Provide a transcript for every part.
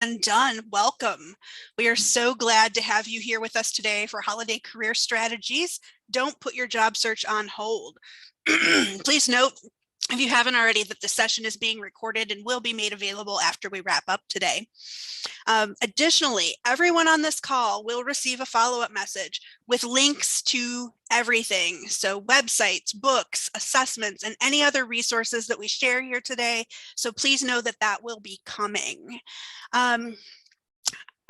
Undone. Welcome. We are so glad to have you here with us today for Holiday Career Strategies. Don't put your job search on hold. Please note, if you haven't already, that the session is being recorded and will be made available after we wrap up today. Additionally, everyone on this call will receive a follow-up message with links to everything. So websites, books, assessments, and any other resources that we share here today. So please know that that will be coming.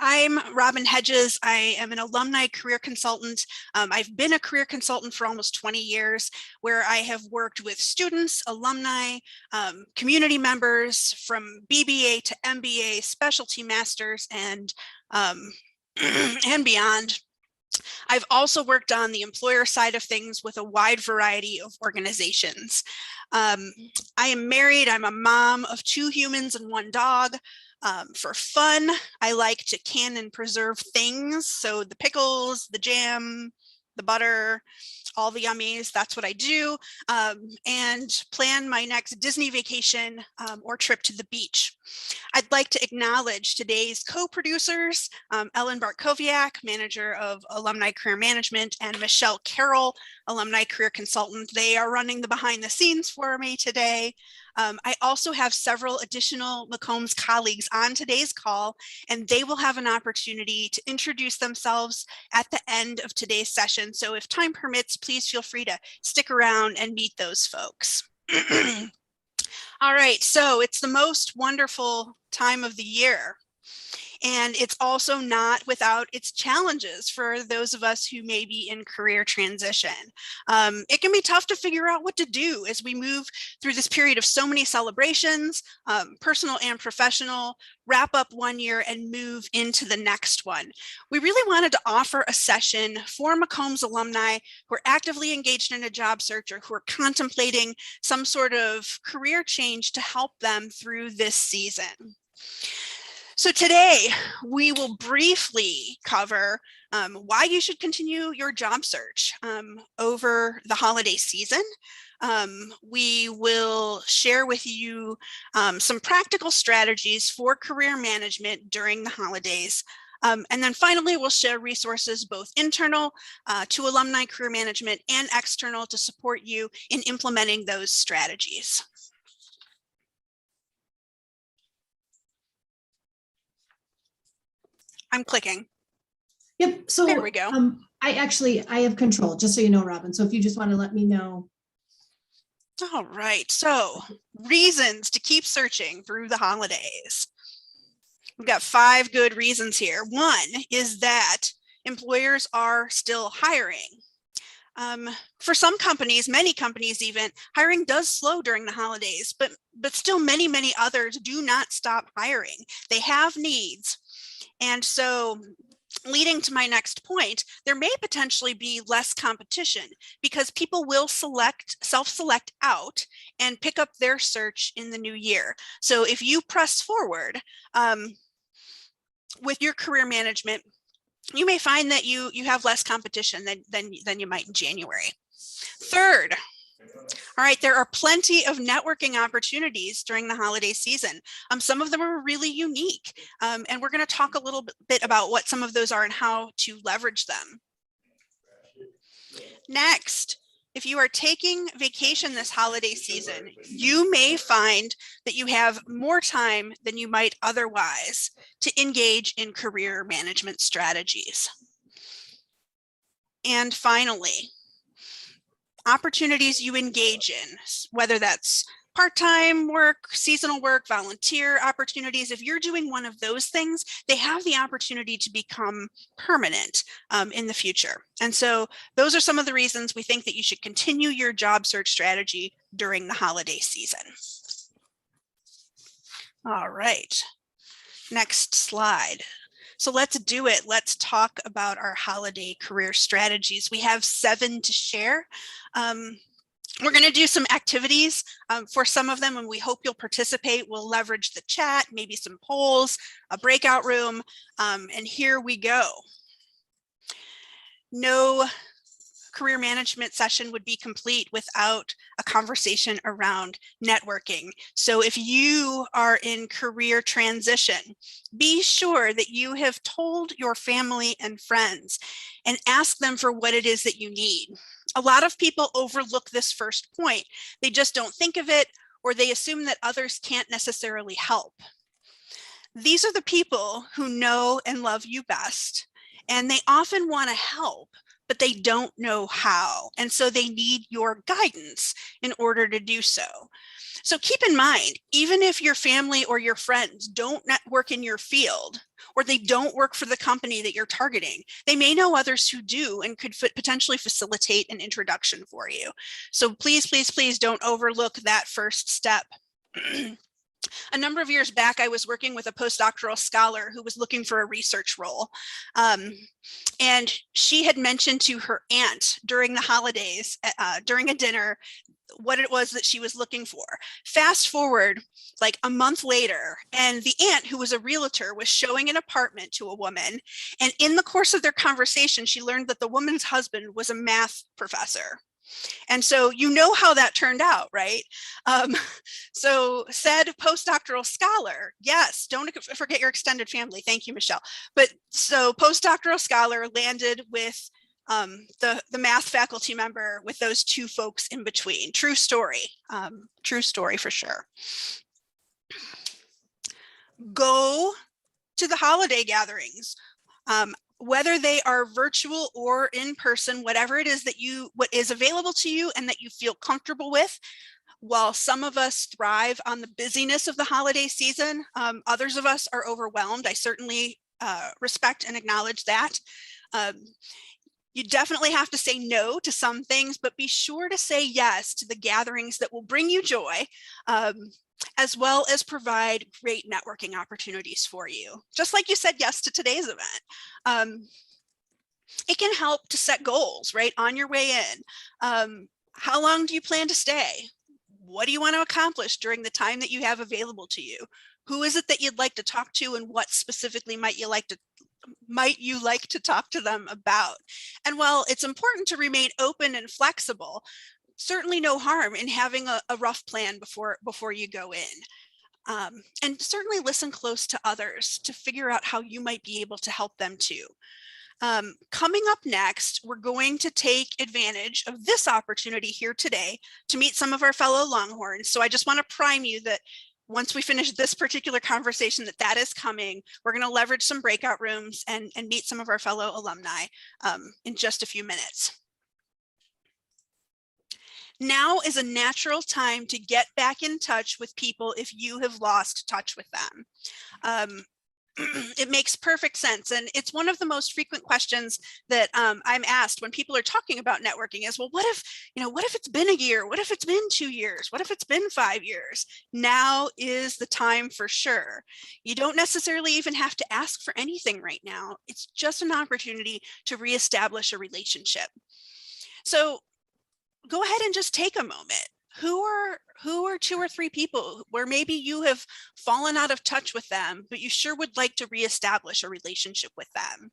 I'm Robin Hedges. I am an alumni career consultant. I've been a career consultant for almost 20 years, where I have worked with students, alumni, community members from BBA to MBA, specialty masters, and beyond. I've also worked on the employer side of things with a wide variety of organizations. I am married. I'm a mom of 2 humans and 1 dog. For fun, I like to can and preserve things. So the pickles, the jam, the butter, all the yummies, that's what I do. And plan my next Disney vacation or trip to the beach. I'd like to acknowledge today's co-producers, Ellen Bartkowiak, Manager of Alumni Career Management, and Michelle Carroll, Alumni Career Consultant. They are running the behind the scenes for me today. I also have several additional McCombs colleagues on today's call, and they will have an opportunity to introduce themselves at the end of today's session. So if time permits, please feel free to stick around and meet those folks. All right, so it's the most wonderful time of the year. And it's also not without its challenges for those of us who may be in career transition. It can be tough to figure out what to do as we move through this period of so many celebrations, personal and professional, wrap up one year and move into the next one. We really wanted to offer a session for McCombs alumni who are actively engaged in a job search or who are contemplating some sort of career change to help them through this season. So today, we will briefly cover why you should continue your job search over the holiday season. We will share with you some practical strategies for career management during the holidays. And then finally, we'll share resources both internal to alumni career management and external to support you in implementing those strategies. I'm clicking. Yep. So there we go. I have control, just so you know, Robin. So if you just want to let me know. All right. So reasons to keep searching through the holidays. We've got 5 good reasons here. One is that employers are still hiring. For some companies, many companies even, hiring does slow during the holidays, but still many others do not stop hiring. They have needs. And so leading to my next point, there may potentially be less competition because people will self-select out and pick up their search in the new year. So if you press forward with your career management, you may find that you have less competition than you might in January. Third, all right, there are plenty of networking opportunities during the holiday season. Some of them are really unique, and we're going to talk a little bit about what some of those are and how to leverage them. Next, if you are taking vacation this holiday season, you may find that you have more time than you might otherwise to engage in career management strategies. And finally, opportunities you engage in, whether that's part-time work, seasonal work, volunteer opportunities. If you're doing one of those things, they have the opportunity to become permanent in the future. And so those are some of the reasons we think that you should continue your job search strategy during the holiday season. All right, next slide. So let's do it. Let's talk about our holiday career strategies. We have 7 to share. We're going to do some activities for some of them, and we hope you'll participate. We'll leverage the chat, maybe some polls, a breakout room, and here we go. No career management session would be complete without a conversation around networking. So if you are in career transition, be sure that you have told your family and friends and ask them for what it is that you need. A lot of people overlook this first point. They just don't think of it, or they assume that others can't necessarily help. These are the people who know and love you best, and they often want to help, but they don't know how. And so they need your guidance in order to do so. So keep in mind, even if your family or your friends don't work in your field, or they don't work for the company that you're targeting, they may know others who do and could potentially facilitate an introduction for you. So please, please, please don't overlook that first step. A number of years back, I was working with a postdoctoral scholar who was looking for a research role. And she had mentioned to her aunt during the holidays, during a dinner, what it was that she was looking for. Fast forward like a month later, and the aunt, who was a realtor, was showing an apartment to a woman. And in the course of their conversation, she learned that the woman's husband was a math professor. And so you know how that turned out, right? So said postdoctoral scholar, yes, don't forget your extended family. Thank you, Michelle. But so postdoctoral scholar landed with the math faculty member with those two folks in between. True story for sure. Go to the holiday gatherings. Whether they are virtual or in person, whatever it is that what is available to you and that you feel comfortable with. While some of us thrive on the busyness of the holiday season, others of us are overwhelmed. I certainly respect and acknowledge that. You definitely have to say no to some things, but be sure to say yes to the gatherings that will bring you joy, as well as provide great networking opportunities for you. Just like you said yes to today's event. It can help to set goals, right, on your way in. How long do you plan to stay? What do you want to accomplish during the time that you have available to you? Who is it that you'd like to talk to, and what specifically might you like to talk to them about? And while it's important to remain open and flexible, certainly no harm in having a rough plan before you go in. And certainly listen close to others to figure out how you might be able to help them too. Coming up next, we're going to take advantage of this opportunity here today to meet some of our fellow Longhorns. So I just want to prime you that once we finish this particular conversation, that is coming. We're going to leverage some breakout rooms and meet some of our fellow alumni in just a few minutes. Now is a natural time to get back in touch with people if you have lost touch with them. It makes perfect sense. And it's one of the most frequent questions that I'm asked when people are talking about networking is, well, what if it's been a year? What if it's been 2 years? What if it's been 5 years? Now is the time for sure. You don't necessarily even have to ask for anything right now. It's just an opportunity to reestablish a relationship. So go ahead and just take a moment. Who are 2 or 3 people where maybe you have fallen out of touch with them, but you sure would like to reestablish a relationship with them?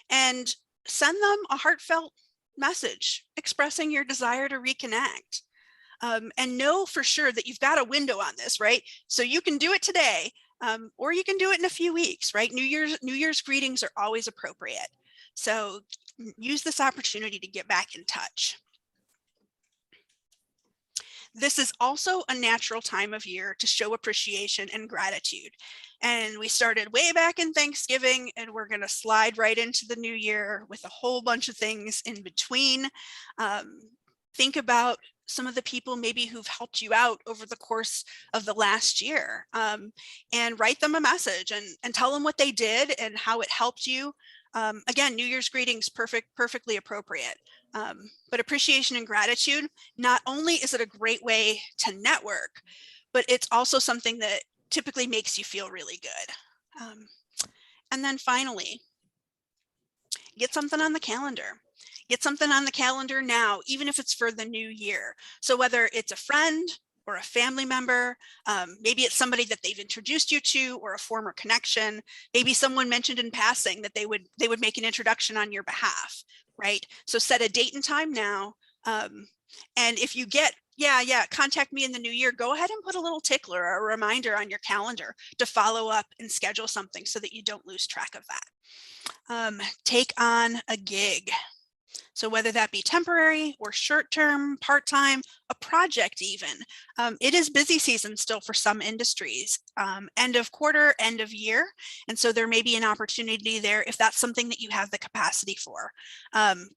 And send them a heartfelt message expressing your desire to reconnect. And know for sure that you've got a window on this, right? So you can do it today, or you can do it in a few weeks, right? New Year's greetings are always appropriate. So use this opportunity to get back in touch. This is also a natural time of year to show appreciation and gratitude. And we started way back in Thanksgiving, and we're going to slide right into the new year with a whole bunch of things in between. Think about some of the people maybe who've helped you out over the course of the last year, and write them a message and tell them what they did and how it helped you. Again, New Year's greetings, perfectly appropriate. But appreciation and gratitude, not only is it a great way to network, but it's also something that typically makes you feel really good. And then finally, get something on the calendar. Get something on the calendar now, even if it's for the new year. So whether it's a friend or a family member, maybe it's somebody that they've introduced you to or a former connection, maybe someone mentioned in passing that they would make an introduction on your behalf. right? So set a date and time now. And if you get, contact me in the new year, go ahead and put a little tickler or a reminder on your calendar to follow up and schedule something so that you don't lose track of that. Take on a gig. So whether that be temporary or short-term, part-time, a project even, it is busy season still for some industries, end of quarter, end of year. And so there may be an opportunity there if that's something that you have the capacity for.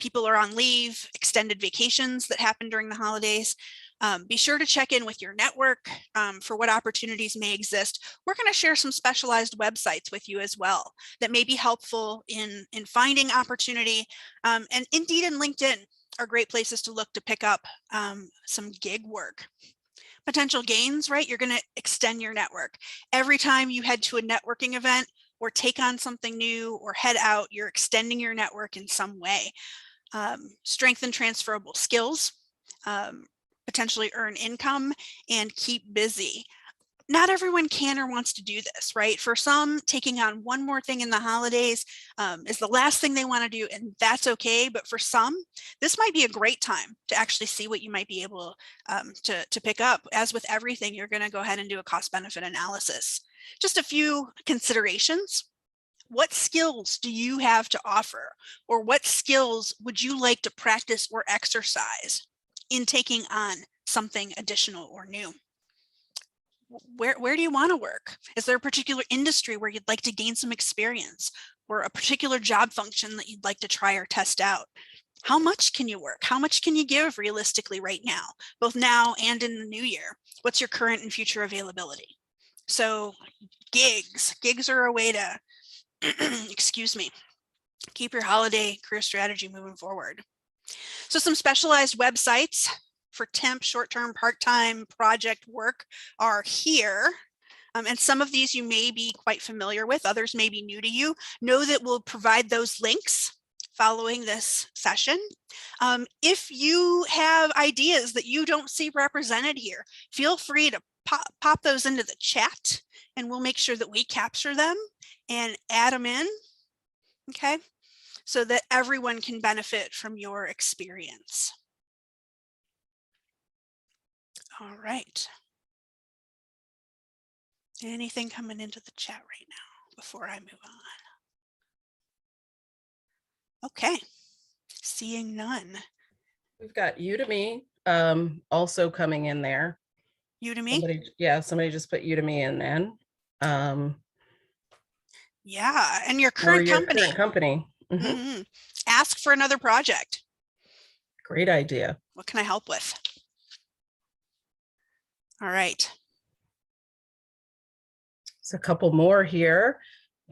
People are on leave, extended vacations that happen during the holidays. Be sure to check in with your network for what opportunities may exist. We're going to share some specialized websites with you as well that may be helpful in finding opportunity. And Indeed and LinkedIn are great places to look to pick up some gig work. Potential gains, right? You're going to extend your network. Every time you head to a networking event or take on something new or head out, you're extending your network in some way. Strengthen transferable skills. Potentially earn income and keep busy. Not everyone can or wants to do this, right? For some, taking on one more thing in the holidays is the last thing they want to do, and that's okay. But for some, this might be a great time to actually see what you might be able to pick up. As with everything, you're going to go ahead and do a cost-benefit analysis. Just a few considerations. What skills do you have to offer? Or what skills would you like to practice or exercise in taking on something additional or new? Where do you want to work? Is there a particular industry where you'd like to gain some experience, or a particular job function that you'd like to try or test out? How much can you work? How much can you give realistically right now, both now and in the new year? What's your current and future availability? So gigs are a way to, excuse me, keep your holiday career strategy moving forward. So some specialized websites for temp, short-term, part-time project work are here. And some of these you may be quite familiar with, others may be new to you. Know that we'll provide those links following this session. If you have ideas that you don't see represented here, feel free to pop those into the chat and we'll make sure that we capture them and add them in, okay? So that everyone can benefit from your experience. All right. Anything coming into the chat right now before I move on? Okay, seeing none. We've got Udemy also coming in there. Udemy? Somebody just put Udemy in then. Yeah, and your current company. Current company. Mm-hmm. Ask for another project. Great idea. What can I help with? All right. So a couple more here.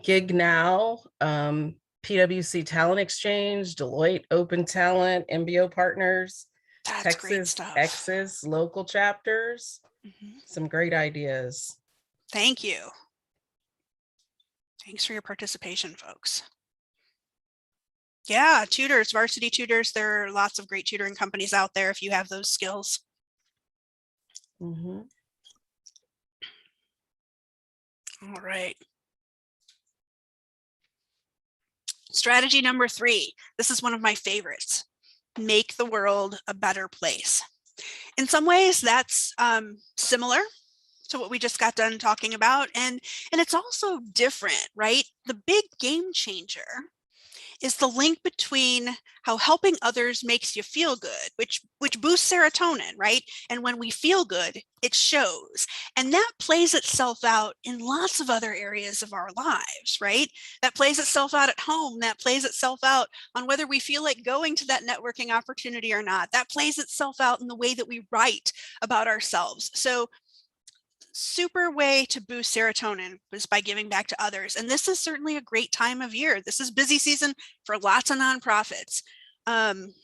Gig Now, PwC Talent Exchange, Deloitte Open Talent, MBO Partners, That's Texas great stuff. X's local chapters. Some great ideas. Thank you. Thanks for your participation, folks. Yeah, tutors, varsity tutors. There are lots of great tutoring companies out there if you have those skills. Mm-hmm. All right. Strategy number 3. This is one of my favorites. Make the world a better place. In some ways, that's similar to what we just got done talking about. And it's also different, right? The big game changer is the link between how helping others makes you feel good, which boosts serotonin, right? And when we feel good, it shows. And that plays itself out in lots of other areas of our lives, right? That plays itself out at home. That plays itself out on whether we feel like going to that networking opportunity or not. That plays itself out in the way that we write about ourselves. So super way to boost serotonin is by giving back to others. And this is certainly a great time of year. This is busy season for lots of nonprofits. Other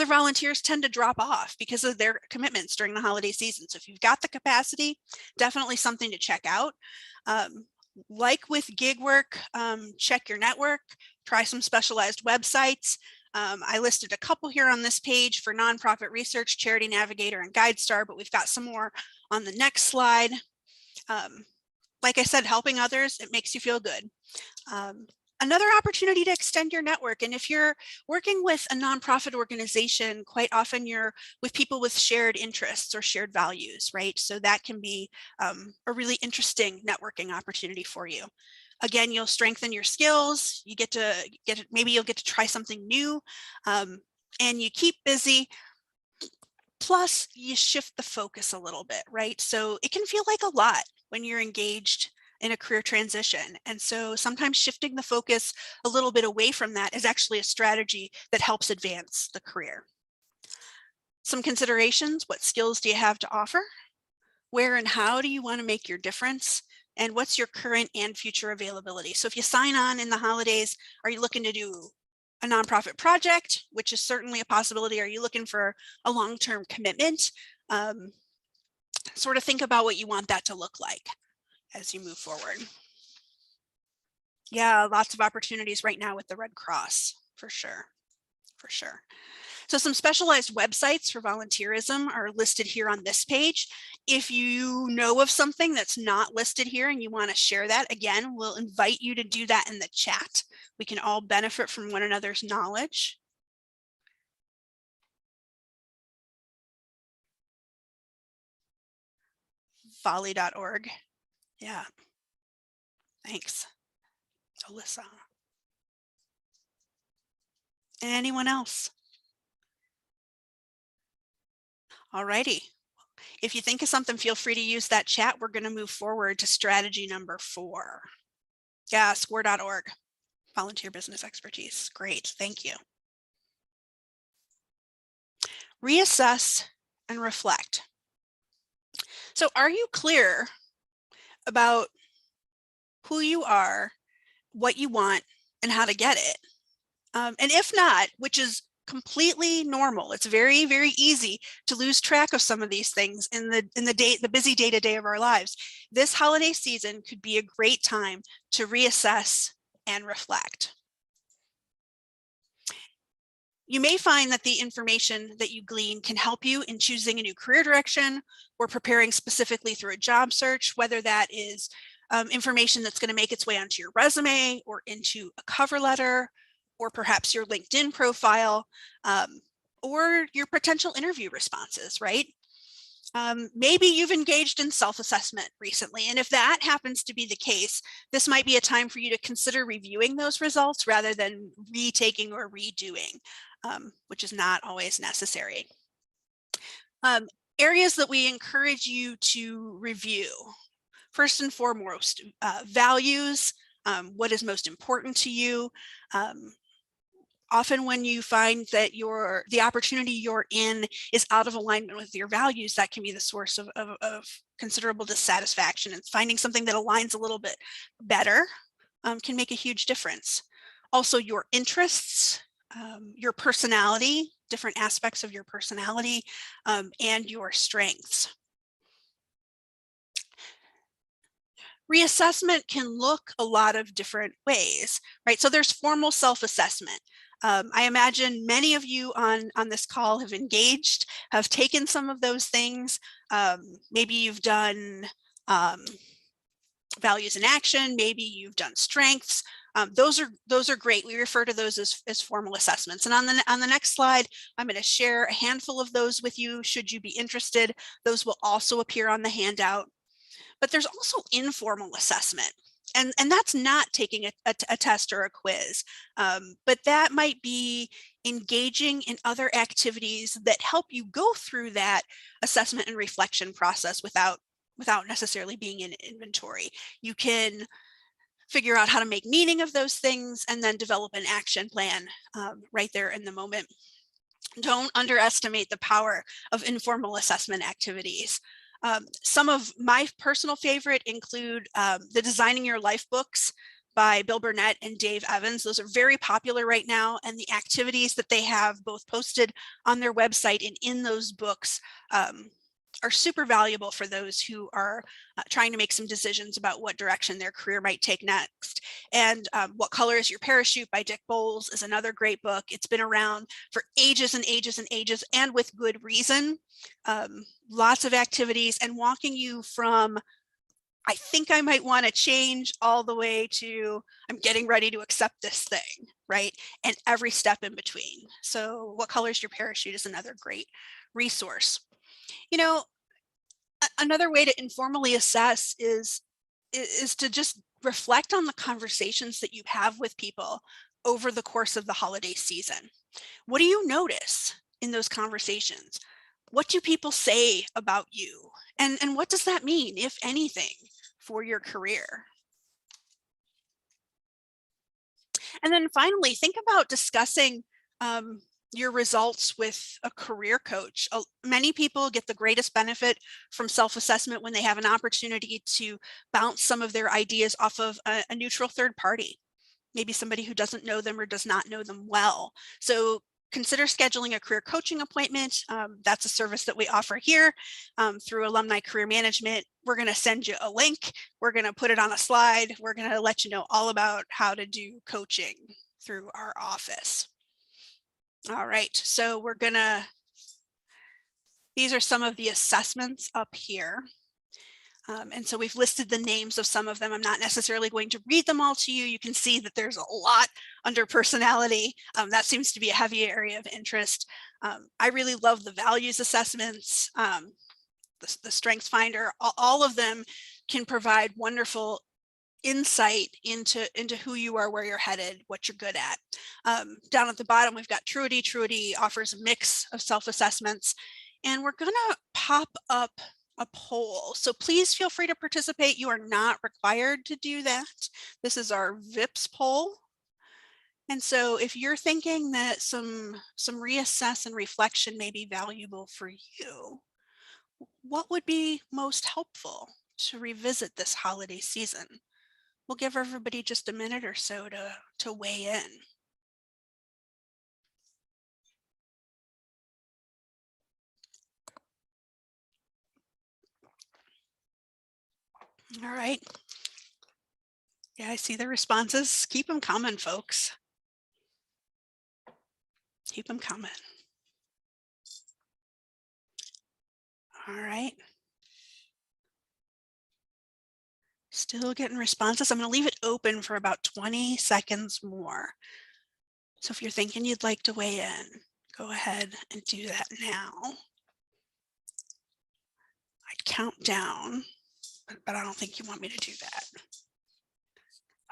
volunteers tend to drop off because of their commitments during the holiday season. So if you've got the capacity, definitely something to check out. Like with gig work, check your network, try some specialized websites. I listed a couple here on this page for nonprofit research, Charity Navigator, and GuideStar, but we've got some more on the next slide. Like I said, helping others, it makes you feel good. Another opportunity to extend your network. And if you're working with a nonprofit organization, quite often you're with people with shared interests or shared values, right? So that can be a really interesting networking opportunity for you. Again, you'll strengthen your skills. You maybe you'll get to try something new, and you keep busy. Plus, you shift the focus a little bit, right? So it can feel like a lot when you're engaged in a career transition. And so sometimes shifting the focus a little bit away from that is actually a strategy that helps advance the career. Some considerations: what skills do you have to offer? Where and how do you want to make your difference? And what's your current and future availability? So if you sign on in the holidays, are you looking to do a nonprofit project, which is certainly a possibility? Are you looking for a long-term commitment? Sort of think about what you want that to look like as you move forward. Yeah, lots of opportunities right now with the Red Cross, for sure, for sure. So some specialized websites for volunteerism are listed here on this page. If you know of something that's not listed here and you want to share that, again, we'll invite you to do that in the chat. We can all benefit from one another's knowledge. Volley.org. Yeah. Thanks, Alyssa. Anyone else? All righty. If you think of something, feel free to use that chat. We're going to move forward to strategy number 4. Yeah, square.org. Volunteer business expertise. Great. Thank you. Reassess and reflect. So are you clear about who you are, what you want, and how to get it? And if not, which is completely normal, it's very, very easy to lose track of some of these things in the busy day-to-day of our lives. This holiday season could be a great time to reassess and reflect. You may find that the information that you glean can help you in choosing a new career direction or preparing specifically through a job search, whether that is information that's going to make its way onto your resume or into a cover letter, or perhaps your LinkedIn profile, or your potential interview responses, right? Maybe you've engaged in self-assessment recently, and if that happens to be the case, this might be a time for you to consider reviewing those results rather than retaking or redoing, which is not always necessary. Areas that we encourage you to review. First and foremost, values, what is most important to you. Often when you find that the opportunity you're in is out of alignment with your values, that can be the source of considerable dissatisfaction, and finding something that aligns a little bit better can make a huge difference. Also, your interests, your personality, different aspects of your personality, and your strengths. Reassessment can look a lot of different ways, right? So there's formal self-assessment. I imagine many of you on this call have engaged, have taken some of those things. Maybe you've done values in action, maybe you've done strengths. Those are great. We refer to those as formal assessments. And on the next slide, I'm going to share a handful of those with you should you be interested. Those will also appear on the handout. But there's also informal assessment. And that's not taking a test or a quiz, but that might be engaging in other activities that help you go through that assessment and reflection process without necessarily being in inventory. You can figure out how to make meaning of those things and then develop an action plan right there in the moment. Don't underestimate the power of informal assessment activities. Some of my personal favorite include the Designing Your Life books by Bill Burnett and Dave Evans. Those are very popular right now, and the activities that they have both posted on their website and in those books are super valuable for those who are trying to make some decisions about what direction their career might take next. And What Color is Your Parachute by Dick Bowles is another great book. It's been around for ages and ages and ages, and with good reason. Lots of activities and walking you from I think I might want to change, all the way to I'm getting ready to accept this thing, right? And every step in between. So What Color's Your Parachute is another great resource. You know, another way to informally assess is to just reflect on the conversations that you have with people over the course of the holiday season. What do you notice in those conversations? What do people say about you? And what does that mean, if anything, for your career? And then finally, think about discussing your results with a career coach. Many people get the greatest benefit from self-assessment when they have an opportunity to bounce some of their ideas off of a neutral third party, maybe somebody who doesn't know them or does not know them well. So consider scheduling a career coaching appointment. That's a service that we offer here through Alumni Career Management. We're going to send you a link. We're going to put it on a slide. We're going to let you know all about how to do coaching through our office. All right, so these are some of the assessments up here. And so we've listed the names of some of them. I'm not necessarily going to read them all to you. You can see that there's a lot under personality. That seems to be a heavy area of interest. I really love the values assessments, the Strengths Finder. All of them can provide wonderful insight into who you are, where you're headed, what you're good at. Down at the bottom, we've got Truity. Truity offers a mix of self-assessments, and we're going to pop up a poll. So please feel free to participate. You are not required to do that. This is our VIPS poll. And so if you're thinking that some reassess and reflection may be valuable for you, what would be most helpful to revisit this holiday season? We'll give everybody just a minute or so to weigh in. All right. Yeah, I see the responses. Keep them coming, folks. Keep them coming. All right. Still getting responses. I'm going to leave it open for about 20 seconds more. So if you're thinking you'd like to weigh in, go ahead and do that now. I'd count down, but I don't think you want me to do that.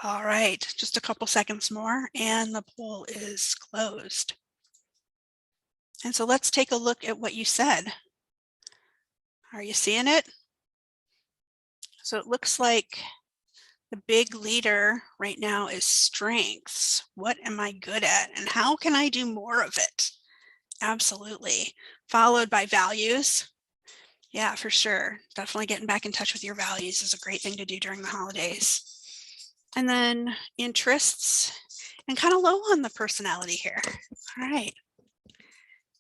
All right, just a couple seconds more and the poll is closed. And so let's take a look at what you said. Are you seeing it? So it looks like the big leader right now is strengths. What am I good at and how can I do more of it? Absolutely. Followed by values. Yeah, for sure. Definitely getting back in touch with your values is a great thing to do during the holidays. And then interests, and kind of low on the personality here. All right.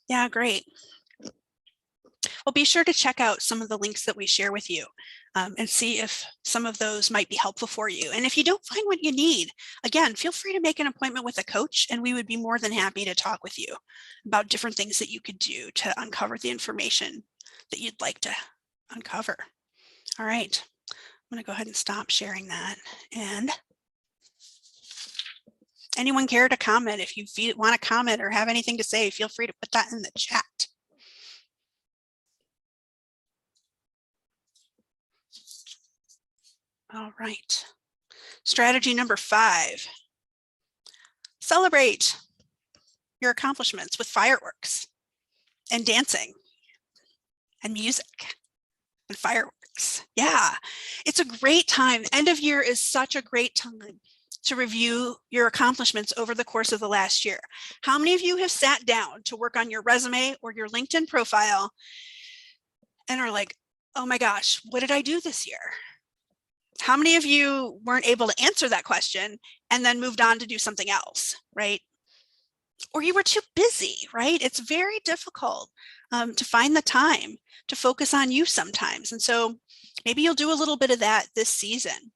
Yeah, great. Well, be sure to check out some of the links that we share with you and see if some of those might be helpful for you. And if you don't find what you need, again, feel free to make an appointment with a coach and we would be more than happy to talk with you about different things that you could do to uncover the information that you'd like to uncover. All right, I'm going to go ahead and stop sharing that. And anyone care to comment? If you want to comment or have anything to say, feel free to put that in the chat. All right. Strategy number 5. Celebrate your accomplishments with fireworks and dancing and music and fireworks. Yeah, it's a great time. End of year is such a great time to review your accomplishments over the course of the last year. How many of you have sat down to work on your resume or your LinkedIn profile and are like, oh my gosh, what did I do this year? How many of you weren't able to answer that question and then moved on to do something else, right? Or you were too busy, right? It's very difficult to find the time to focus on you sometimes. And so maybe you'll do a little bit of that this season.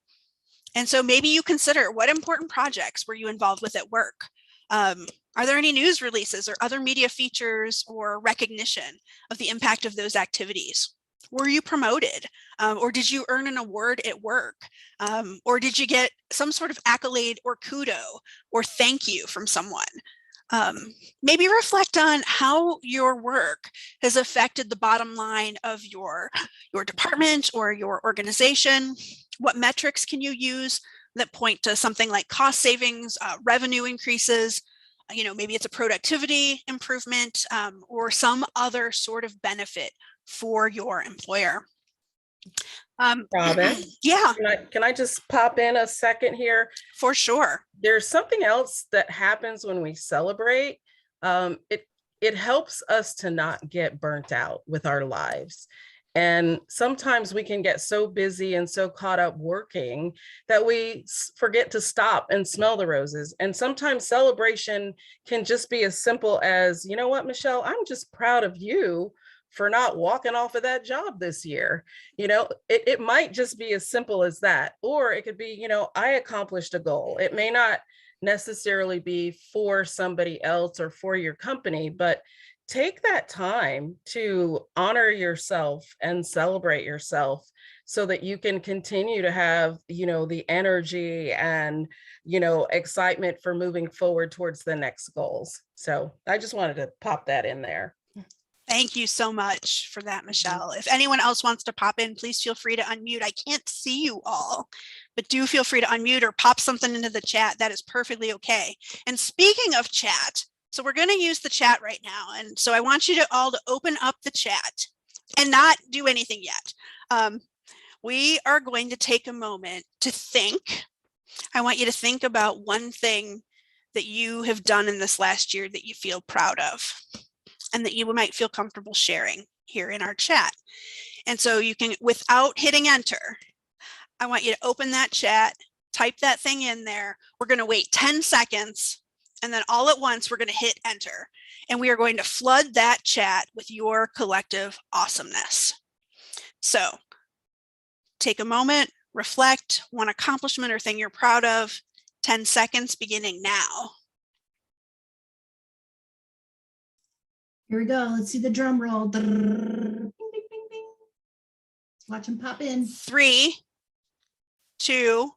And so maybe you consider, what important projects were you involved with at work? Are there any news releases or other media features or recognition of the impact of those activities? Were you promoted? Or did you earn an award at work? Or did you get some sort of accolade or kudo or thank you from someone? Maybe reflect on how your work has affected the bottom line of your department or your organization. What metrics can you use that point to something like cost savings, revenue increases? Maybe it's a productivity improvement, or some other sort of benefit for your employer. Robin, Yeah, can I just pop in a second here? for sure. There's something else that happens when we celebrate. It helps us to not get burnt out with our lives. And sometimes we can get so busy and so caught up working that we forget to stop and smell the roses. And sometimes celebration can just be as simple as, you know what, Michelle, I'm just proud of you for not walking off of that job this year. It might just be as simple as that. Or it could be, I accomplished a goal. It may not necessarily be for somebody else or for your company, but take that time to honor yourself and celebrate yourself so that you can continue to have, the energy and, excitement for moving forward towards the next goals. So I just wanted to pop that in there. Thank you so much for that, Michelle. If anyone else wants to pop in, please feel free to unmute. I can't see you all, but do feel free to unmute or pop something into the chat. That is perfectly okay. And speaking of chat, so we're going to use the chat right now. And so I want you all to open up the chat and not do anything yet. We are going to take a moment to think. I want you to think about one thing that you have done in this last year that you feel proud of and that you might feel comfortable sharing here in our chat. And so you can, without hitting enter, I want you to open that chat, type that thing in there. We're going to wait 10 seconds. And then all at once, we're going to hit enter. And we are going to flood that chat with your collective awesomeness. So take a moment, reflect, one accomplishment or thing you're proud of. 10 seconds beginning now. Here we go. Let's see the drum roll. Bing, bing, bing, bing. Watch them pop in. 3, 2,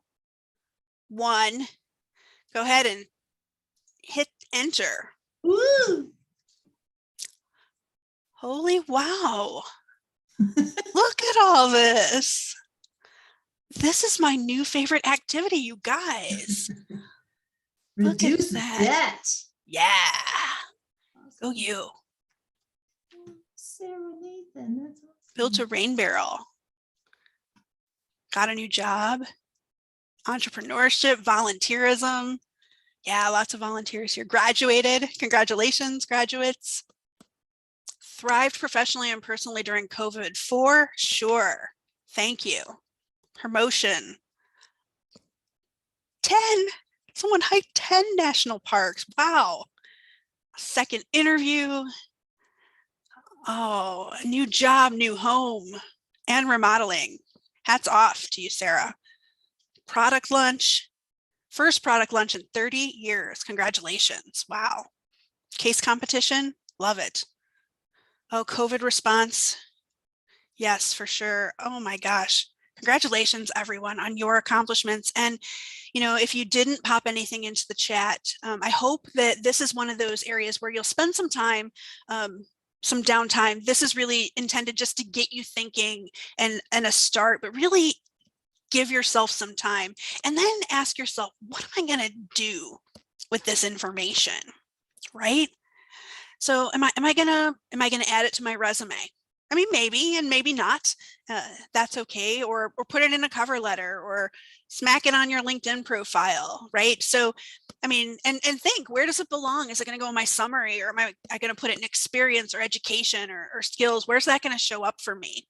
1. Go ahead and hit enter. Woo! Holy wow. Look at all this. This is my new favorite activity, you guys. Look at Reduce that. debt. Yeah. Awesome. Go you. Sarah Nathan, that's awesome. Built a rain barrel. Got a new job. Entrepreneurship, volunteerism. Yeah, lots of volunteers here. Graduated. Congratulations, graduates. Thrived professionally and personally during COVID. For sure. Thank you. Promotion. 10. Someone hiked 10 national parks. Wow. Second interview. Oh, a new job, new home, and remodeling. Hats off to you, Sarah. Product lunch. First product lunch in 30 years. Congratulations. Wow. Case competition. Love it. Oh, COVID response. Yes, for sure. Oh my gosh. Congratulations, everyone, on your accomplishments. And, if you didn't pop anything into the chat, I hope that this is one of those areas where you'll spend some time, some downtime. This is really intended just to get you thinking and a start, but really give yourself some time and then ask yourself, what am I going to do with this information? Right? So am I going to add it to my resume? I mean, maybe and maybe not. That's okay. Or put it in a cover letter or smack it on your LinkedIn profile, right? So, I mean, and think, where does it belong? Is it going to go in my summary, or am I going to put it in experience or education or skills? Where's that going to show up for me?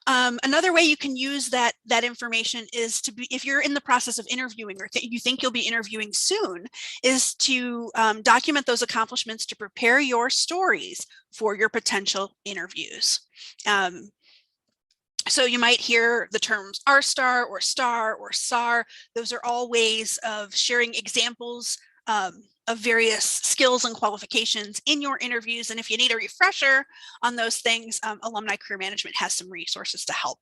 Another way you can use that information is to be, if you're in the process of interviewing or you think you'll be interviewing soon, is to document those accomplishments to prepare your stories for your potential interviews. So you might hear the terms R-star or STAR or SAR. Those are all ways of sharing examples of various skills and qualifications in your interviews. And if you need a refresher on those things, Alumni Career Management has some resources to help.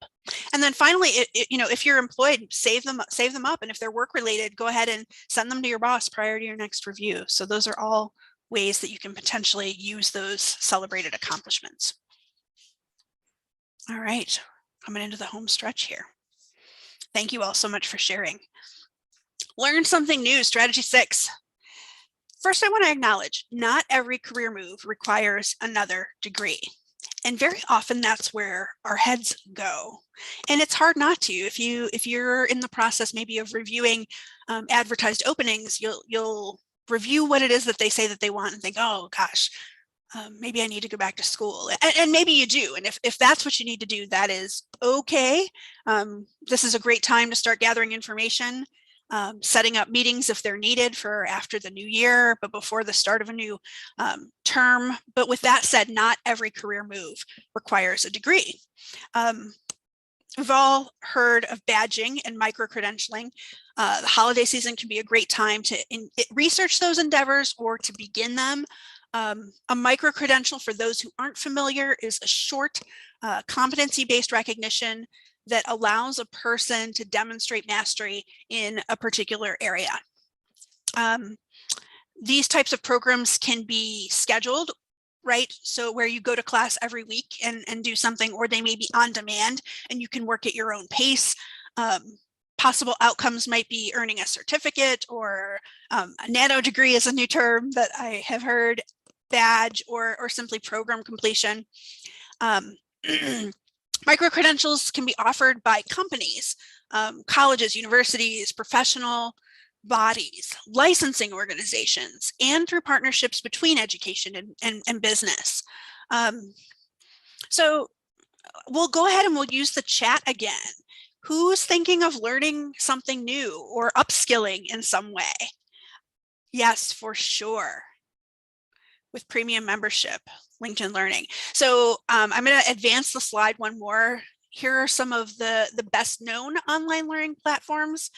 And then finally, if you're employed, save them up. And if they're work related, go ahead and send them to your boss prior to your next review. So those are all ways that you can potentially use those celebrated accomplishments. All right, coming into the home stretch here. Thank you all so much for sharing. Learn something new, strategy 6. First, I want to acknowledge not every career move requires another degree. And very often that's where our heads go. And it's hard not to. If you're in the process maybe of reviewing advertised openings, you'll review what it is that they say that they want and think, oh gosh, maybe I need to go back to school. And maybe you do. And if that's what you need to do, that is okay. This is a great time to start gathering information. Setting up meetings if they're needed for after the new year, but before the start of a new term. But with that said, not every career move requires a degree. We've all heard of badging and micro-credentialing. The holiday season can be a great time to research those endeavors or to begin them. A micro-credential, for those who aren't familiar, is a short competency-based recognition that allows a person to demonstrate mastery in a particular area. These types of programs can be scheduled, right? So where you go to class every week and do something, or they may be on demand and you can work at your own pace. Possible outcomes might be earning a certificate, or a nano degree is a new term that I have heard, badge, or simply program completion. Micro-credentials can be offered by companies, colleges, universities, professional bodies, licensing organizations, and through partnerships between education and business. So we'll go ahead and we'll use the chat again. Who's thinking of learning something new or upskilling in some way? Yes, for sure. With premium membership, LinkedIn Learning. So I'm going to advance the slide one more. Here are some of the best known online learning platforms.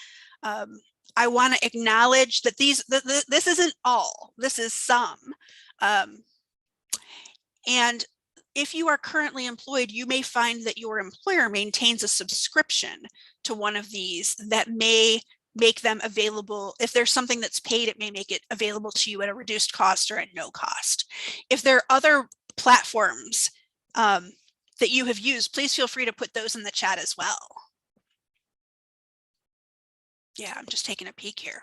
I want to acknowledge that this isn't all, this is some. And if you are currently employed, you may find that your employer maintains a subscription to one of these that may make them available. If there's something that's paid, it may make it available to you at a reduced cost or at no cost. If there are other platforms that you have used, please feel free to put those in the chat as well. Yeah, I'm just taking a peek here.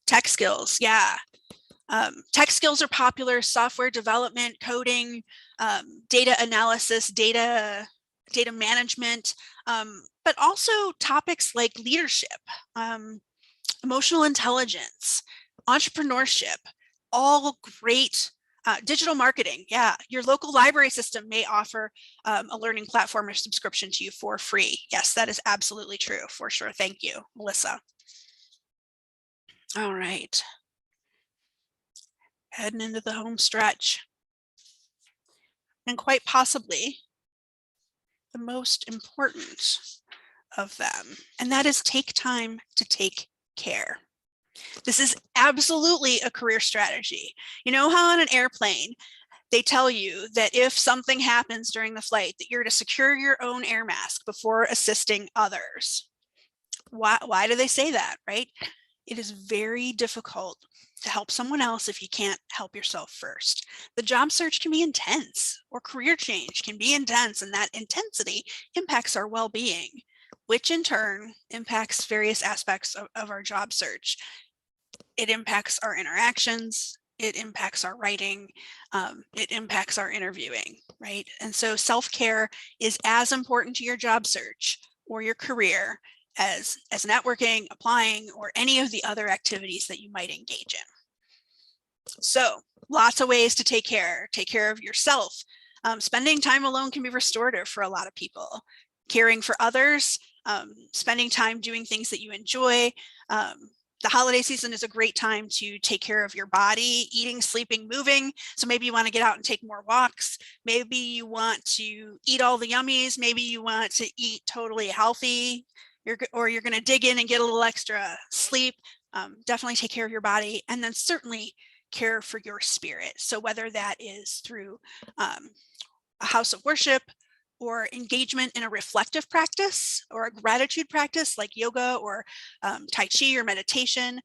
Tech skills, yeah. Tech skills are popular: software development, coding, data analysis, data management, but also topics like leadership, emotional intelligence, entrepreneurship, all great. Digital marketing, yeah. Your local library system may offer a learning platform or subscription to you for free. Yes, that is absolutely true, for sure. Thank you, Melissa. All right. Heading into the home stretch. And quite possibly the most important of them, and that is take time to take care. This is absolutely a career strategy. You know how on an airplane, they tell you that if something happens during the flight, that you're to secure your own air mask before assisting others. Why do they say that, right? It is very difficult to help someone else if you can't help yourself first. The job search can be intense, or career change can be intense, and that intensity impacts our well-being, which in turn impacts various aspects of our job search. It impacts our interactions, it impacts our writing, it impacts our interviewing, right? And so self-care is as important to your job search or your career as networking, applying, or any of the other activities that you might engage in. So lots of ways to take care of yourself. Spending time alone can be restorative for a lot of people. Caring for others, spending time doing things that you enjoy. The holiday season is a great time to take care of your body, eating, sleeping, moving. So maybe you want to get out and take more walks. Maybe you want to eat all the yummies. Maybe you want to eat totally healthy. you're going to dig in and get a little extra sleep. Definitely take care of your body, and then certainly care for your spirit. So whether that is through a house of worship, or engagement in a reflective practice or a gratitude practice like yoga or Tai Chi or meditation,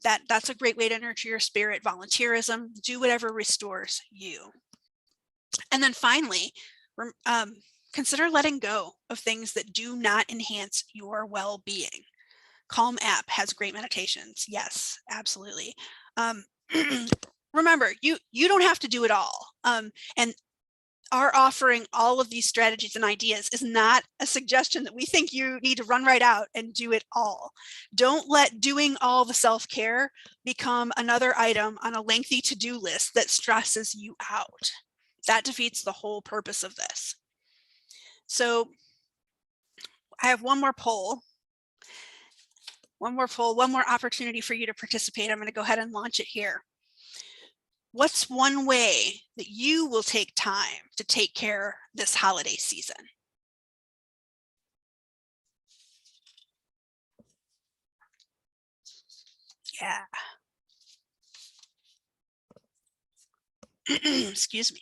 that's a great way to nurture your spirit. Volunteerism, do whatever restores you. And then finally, consider letting go of things that do not enhance your well-being. Calm app has great meditations. Yes, absolutely. Remember, you don't have to do it all. And our offering all of these strategies and ideas is not a suggestion that we think you need to run right out and do it all. Don't let doing all the self-care become another item on a lengthy to-do list that stresses you out. That defeats the whole purpose of this. So I have one more poll, one more opportunity for you to participate. I'm going to go ahead and launch it here. What's one way that you will take time to take care this holiday season? Yeah. Excuse me.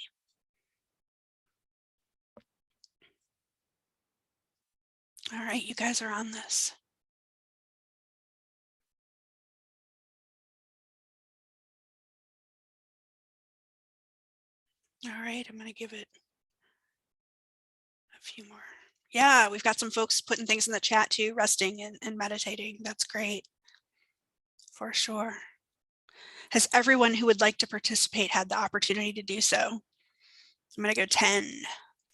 All right, you guys are on this. All right, I'm going to give it a few more. Yeah, we've got some folks putting things in the chat too, resting and meditating. That's great. For sure. Has everyone who would like to participate had the opportunity to do so? I'm going to go 10,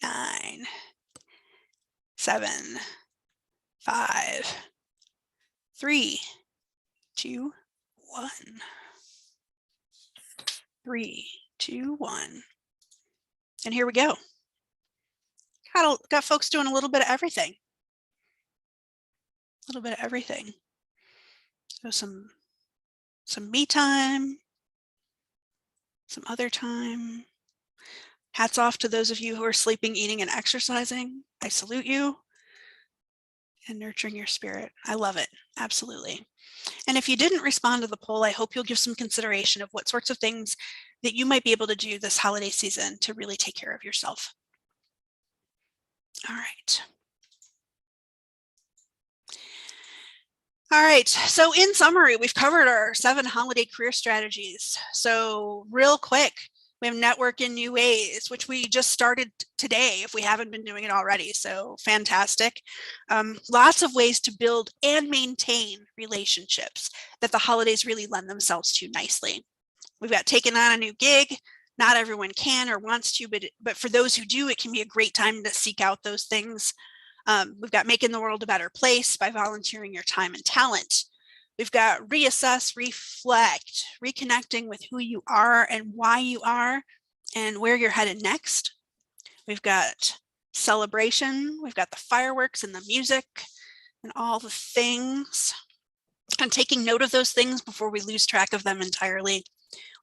9, 7, 5, 3, 2, 1. 3, 2, 1. And here we go. Got folks doing a little bit of everything. A little bit of everything. So some me time, some other time. Hats off to those of you who are sleeping, eating, and exercising. I salute you. And nurturing your spirit. I love it. Absolutely. And if you didn't respond to the poll, I hope you'll give some consideration of what sorts of things that you might be able to do this holiday season to really take care of yourself. All right. All right, so in summary, we've covered our 7 holiday career strategies. So real quick, we have network in new ways, which we just started today if we haven't been doing it already. So fantastic. Lots of ways to build and maintain relationships that the holidays really lend themselves to nicely. We've got taking on a new gig. Not everyone can or wants to, but for those who do, it can be a great time to seek out those things. We've got making the world a better place by volunteering your time and talent. We've got reassess, reflect, reconnecting with who you are and why you are and where you're headed next. We've got celebration. We've got the fireworks and the music and all the things, and taking note of those things before we lose track of them entirely.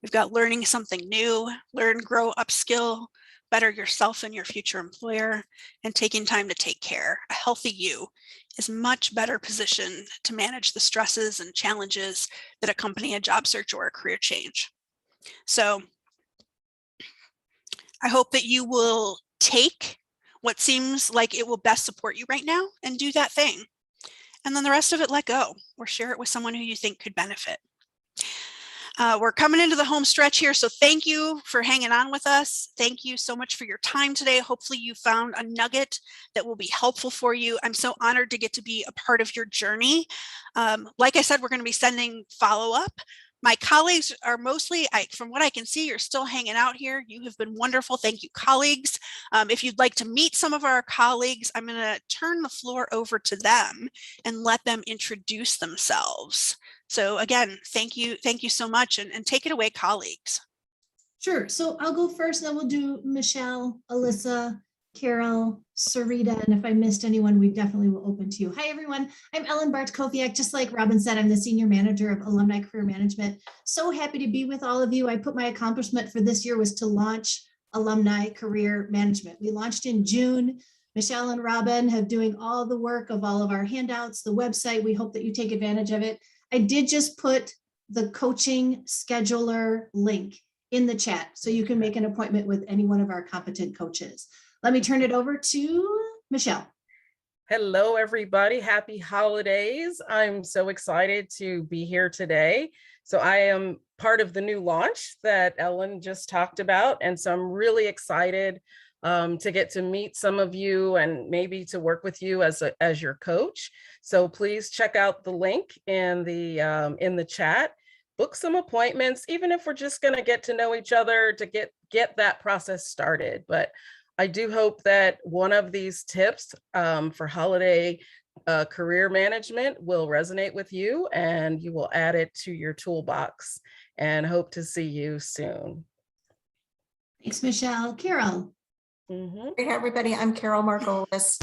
We've got learning something new, learn, grow, upskill, better yourself and your future employer, and taking time to take care. A healthy you is much better positioned to manage the stresses and challenges that accompany a job search or a career change. So I hope that you will take what seems like it will best support you right now and do that thing. And then the rest of it, let go or share it with someone who you think could benefit. We're coming into the home stretch here, so thank you for hanging on with us. Thank you so much for your time today. Hopefully you found a nugget that will be helpful for you. I'm so honored to get to be a part of your journey. Like I said, we're going to be sending follow-up. My colleagues are mostly, from what I can see, you're still hanging out here. You have been wonderful. Thank you, colleagues. If you'd like to meet some of our colleagues, I'm going to turn the floor over to them and let them introduce themselves. So again, thank you so much, and take it away, colleagues. Sure. So I'll go first, and then we'll do Michelle, Alyssa, Carol, Sarita, and if I missed anyone, we definitely will open to you. Hi, everyone. I'm Ellen Bart-Kofiak. Just like Robin said, I'm the Senior Manager of Alumni Career Management. So happy to be with all of you. I put my accomplishment for this year was to launch Alumni Career Management. We launched in June. Michelle and Robin have doing all the work of all of our handouts, the website. We hope that you take advantage of it. I did just put the coaching scheduler link in the chat so you can make an appointment with any one of our competent coaches. Let me turn it over to Michelle. Hello, everybody. Happy holidays. I'm so excited to be here today. So I am part of the new launch that Ellen just talked about. And so I'm really excited to get to meet some of you and maybe to work with you as your coach. So please check out the link in the chat. Book some appointments, even if we're just going to get to know each other to get that process started. But I do hope that one of these tips for holiday career management will resonate with you and you will add it to your toolbox, and hope to see you soon. Thanks, Michelle. Carol. Hey, everybody. I'm Carol Margolis.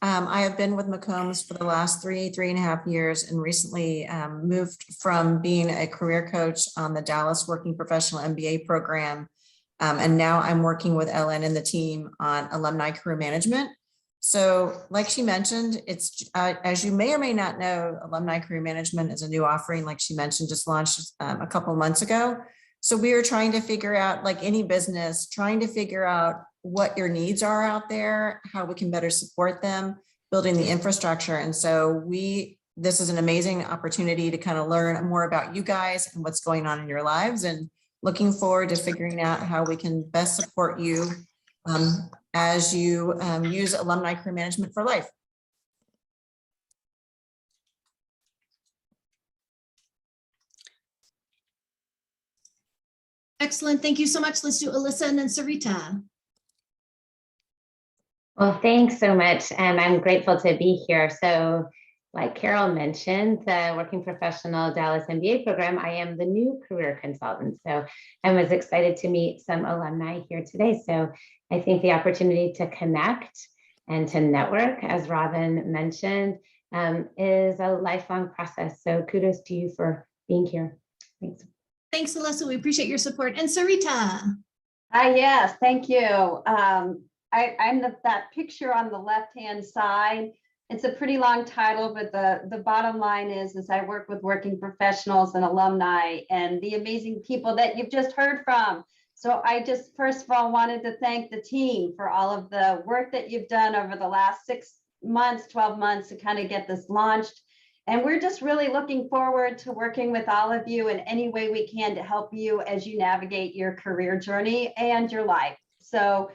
I have been with McCombs for the last three and a half years, and recently moved from being a career coach on the Dallas Working Professional MBA program. And now I'm working with Ellen and the team on alumni career management. So like she mentioned, it's as you may or may not know, alumni career management is a new offering, like she mentioned, just launched a couple of months ago. So we are trying to figure out, like any business, trying to figure out what your needs are out there, how we can better support them, building the infrastructure. And so this is an amazing opportunity to kind of learn more about you guys and what's going on in your lives, and looking forward to figuring out how we can best support you as you use alumni career management for life. Excellent. Thank you so much. Let's do Alyssa and then Sarita. Well, thanks so much. And I'm grateful to be here. So like Carol mentioned, the Working Professional Dallas MBA program, I am the new career consultant. So I was excited to meet some alumni here today. So I think the opportunity to connect and to network, as Robin mentioned, is a lifelong process. So kudos to you for being here. Thanks. Thanks, Alyssa. We appreciate your support. And Sarita. Yes, thank you. I'm that picture on the left-hand side. It's a pretty long title, but the bottom line is I work with working professionals and alumni and the amazing people that you've just heard from. So I just first of all wanted to thank the team for all of the work that you've done over the last 6 months, 12 months to kind of get this launched. And we're just really looking forward to working with all of you in any way we can to help you as you navigate your career journey and your life. So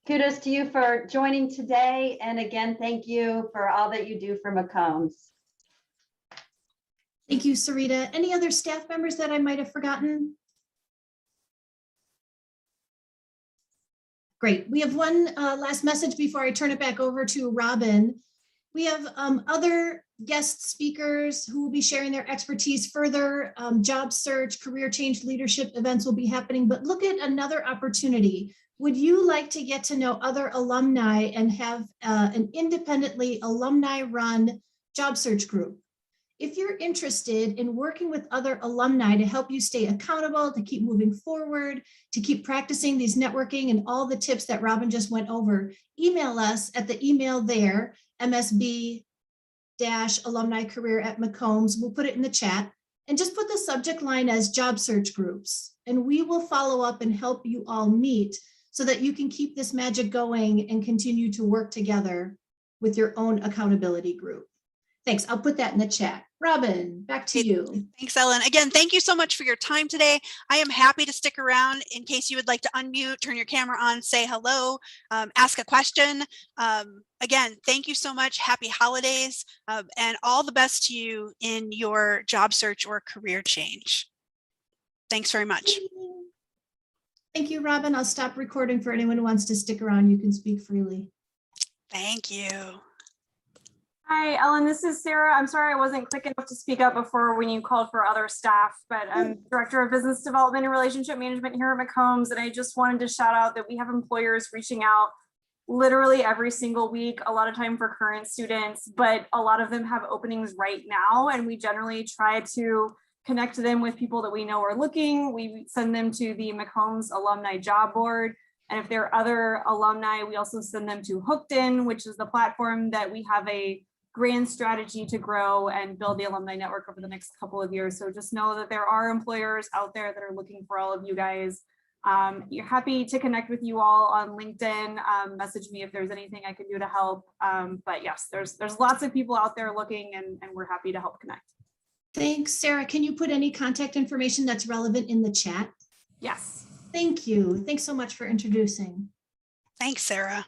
kudos to you for joining today. And again, thank you for all that you do for McCombs. Thank you, Sarita. Any other staff members that I might have forgotten? Great. We have one last message before I turn it back over to Robin. We have other guest speakers who will be sharing their expertise further. Job search, career change, leadership events will be happening, but look at another opportunity. Would you like to get to know other alumni and have an independently alumni-run job search group? If you're interested in working with other alumni to help you stay accountable, to keep moving forward, to keep practicing these networking and all the tips that Robin just went over, email us at the email there, msb-alumni-career@McCombs. We'll put it in the chat and just put the subject line as job search groups. And we will follow up and help you all meet so that you can keep this magic going and continue to work together with your own accountability group. Thanks. I'll put that in the chat. Robin, back to you. Thanks, Ellen. Again, thank you so much for your time today. I am happy to stick around in case you would like to unmute, turn your camera on, say hello, ask a question. Again, thank you so much. Happy holidays and all the best to you in your job search or career change. Thanks very much. Thank you, Robin. I'll stop recording for anyone who wants to stick around. You can speak freely. Thank you. Hi, Ellen, this is Sarah. I'm sorry I wasn't quick enough to speak up before when you called for other staff, but I'm Director of Business Development and Relationship Management here at McCombs, and I just wanted to shout out that we have employers reaching out literally every single week, a lot of time for current students, but a lot of them have openings right now, and we generally try to connect them with people that we know are looking. We send them to the McCombs Alumni Job Board, And if there are other alumni, we also send them to Hooked In, which is the platform that we have a grand strategy to grow and build the alumni network over the next couple of years. So just know that there are employers out there that are looking for all of you guys. You're happy to connect with you all on LinkedIn. Message me if there's anything I can do to help. But yes, there's lots of people out there looking, and we're happy to help connect. Thanks, Sarah. Can you put any contact information that's relevant in the chat? Yes. Thank you. Thanks so much for introducing. Thanks, Sarah.